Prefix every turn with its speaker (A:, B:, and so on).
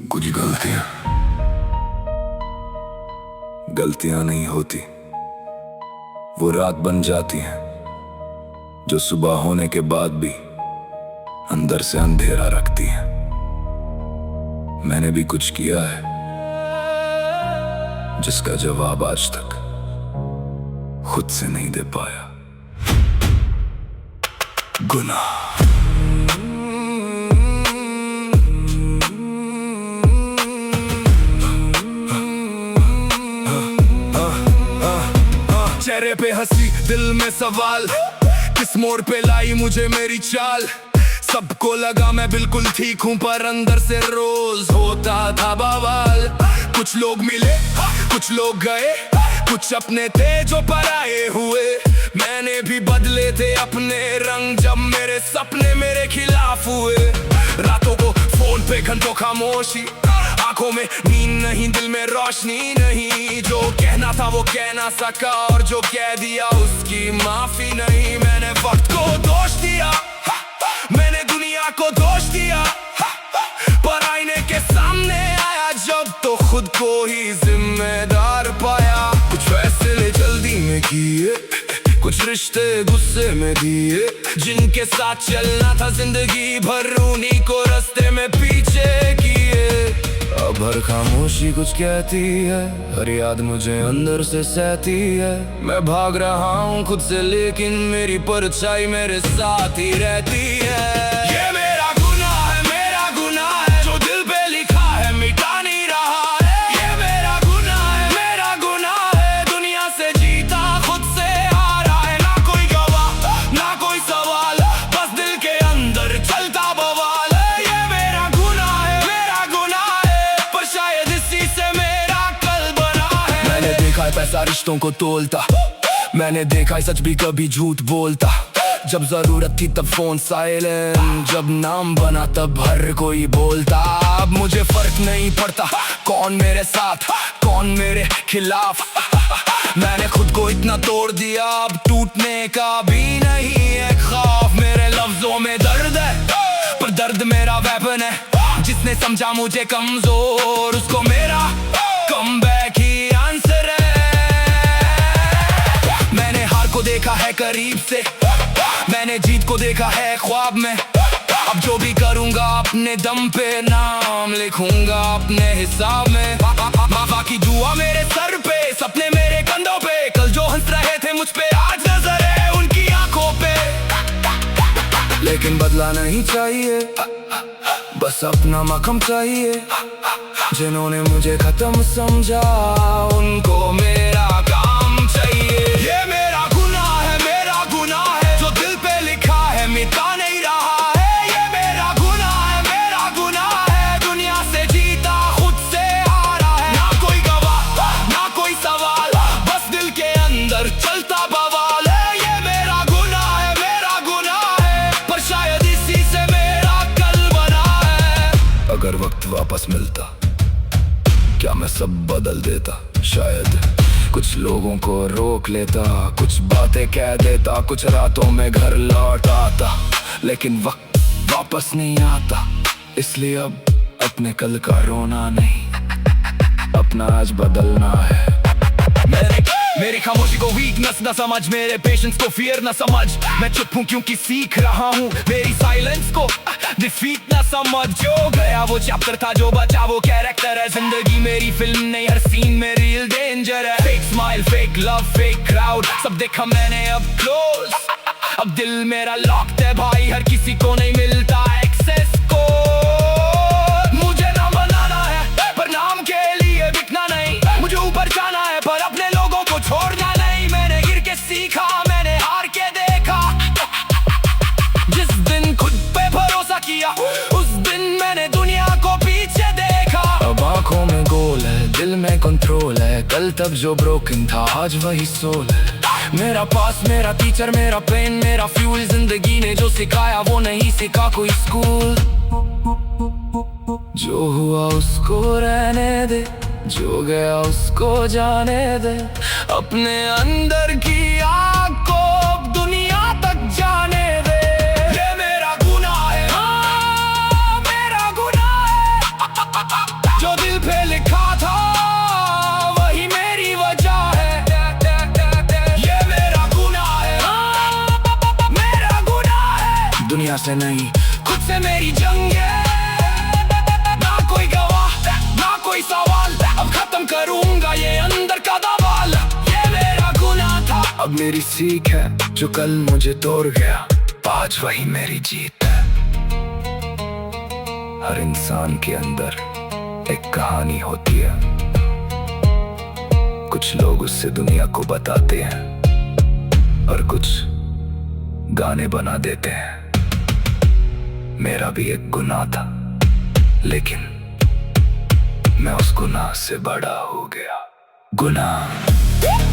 A: कुछ गलतियां नहीं होती, वो रात बन जाती हैं जो सुबह होने के बाद भी अंदर से अंधेरा रखती हैं। मैंने भी कुछ किया है जिसका जवाब आज तक खुद से नहीं दे पाया। गुनाह चेहरे पे हंसी, दिल में सवाल, किस मोड़ पे लाई मुझे मेरी चाल। सबको लगा मैं बिल्कुल ठीक हूँ, पर अंदर से रोज होता था बवाल। कुछ लोग मिले, कुछ लोग गए, कुछ अपने थे जो पराए हुए। मैंने भी बदले थे अपने रंग जब मेरे सपने मेरे खिलाफ हुए। रातों को फोन पे घंटों खामोशी, आंखों में नींद नहीं, दिल में रोशनी नहीं। जो कहना था वो कह ना सका, और जो कह दिया उसकी माफी नहीं। मैंने वक्त को दोष दिया, मैंने दुनिया को दोष दिया, पर आईने के सामने आया जब तो खुद को ही जिम्मेदार पाया। कुछ फैसले जल्दी में किए, कुछ रिश्ते गुस्से में दिए। जिनके साथ चलना था जिंदगी भर, उन्हीं को रास्ते में पीछे किए। अब हर खामोशी कुछ कहती है, हर याद मुझे अंदर से सहती है। मैं भाग रहा हूँ खुद से, लेकिन मेरी परछाई मेरे साथ ही रहती है। ये मेरा गुनाह है जो दिल पे लिखा है मिटा नहीं रहा है। ये मेरा गुनाह है दुनिया से जीता खुद से हारा है। ना कोई गवाह ना कोई सवाल, बस दिल के अंदर चलता बवाल है। ये मेरा गुनाह है, पर शायद इसी से मेरा कल बना है। मैंने देखा है पैसा रिश्तों को तोलता, मैंने देखा है सच भी कभी झूठ बोलता। जब जरूरत थी तब फोन साइलेंट, जब नाम बना तब हर कोई बोलता। अब मुझे फर्क नहीं पड़ता कौन मेरे साथ कौन मेरे खिलाफ। मैंने खुद को इतना तोड़ दिया, अब टूटने का भी नहीं है खौफ। मेरे लफ्जों में दर्द है, पर दर्द मेरा वेपन है। जिसने समझा मुझे कमजोर, उसको मेरा कमबैक ही आंसर है। मैंने हार को देखा है करीब से, मैंने जीत को देखा है ख्वाब में। अब जो भी करूंगा अपने दम पे, नाम लिखूंगा अपने हिसाब में। बाबा की दुआ मेरे सर पे, सपने मेरे कंधों पे। कल जो हंस रहे थे मुझ पे, आज नजर है उनकी आंखों पे। लेकिन बदला नहीं चाहिए, बस अपना मकम चाहिए। जिन्होंने मुझे खत्म समझा, उनको मेरा काम चाहिए। ये मेरा गुनाह है जो दिल पे लिखा है मिटा नहीं रहा है। ये मेरा गुनाह है दुनिया से जीता खुद से हारा है। ना कोई गवाह ना कोई सवाल, बस दिल के अंदर चलता बवाल है। ये मेरा गुनाह है, पर शायद इसी से मेरा कल बना है। अगर वक्त वापस मिलता, क्या मैं सब बदल देता? शायद कुछ लोगों को रोक लेता, कुछ बातें कह देता, कुछ रातों में घर लौट आता। लेकिन वक्त वापस नहीं आता, इसलिए अब अपने कल का रोना नहीं, अपना आज बदलना है। मेरी खामोशी को वीकनेस न समझ, मेरे पेशेंस को फियर न समझ। मैं चुप हूँ क्योंकि सीख रहा हूँ, मेरी साइलेंस को डिफीट न समझ। जो गया वो चैप्टर था, जो बचा वो कैरेक्टर है। जिंदगी मेरी फिल्म नहीं, हर सीन में रियल डेंजर है। Fake smile, fake love, fake crowd, सब देखा मैंने अब क्लोज। अब दिल मेरा लॉक्ड है भाई, हर किसी को नहीं मिलता एक्सेस को। मुझे नाम बनाना है, पर नाम के लिए बिकना नहीं। मुझे ऊपर जाना है, पर अपने लोगों को छोड़ना नहीं। मैंने गिर के सीखा, मैंने हार के देखा। जिस दिन खुद पे भरोसा किया, उस दिन मैंने दुनिया को पीछे देखा। अब आंखों में गोल है, दिल में कंट्रोल है। कल तक जो ब्रोकन था, आज वही सोल है। मेरा पास, मेरा टीचर, मेरा पेन, मेरा फ्यूल। जिंदगी ने जो सिखाया वो नहीं सिखा कोई स्कूल। जो हुआ उसको रहने दे, जो गया उसको जाने दे। अपने अंदर की आग को दुनिया तक जाने दे। ये मेरा गुनाह दुनिया से नहीं, खुद से मेरी जंग है। ना कोई गवाह, ना कोई सवाल, अब खत्म करूंगा ये अंदर का दबाल। ये मेरा गुनाह था, अब मेरी सीख है। जो कल मुझे तोड़ गया, आज वही मेरी जीत है। हर इंसान के अंदर एक कहानी होती है, कुछ लोग उससे दुनिया को बताते हैं और कुछ गाने बना देते हैं। मेरा भी एक गुनाह था, लेकिन मैं उस गुनाह से बड़ा हो गया। गुनाह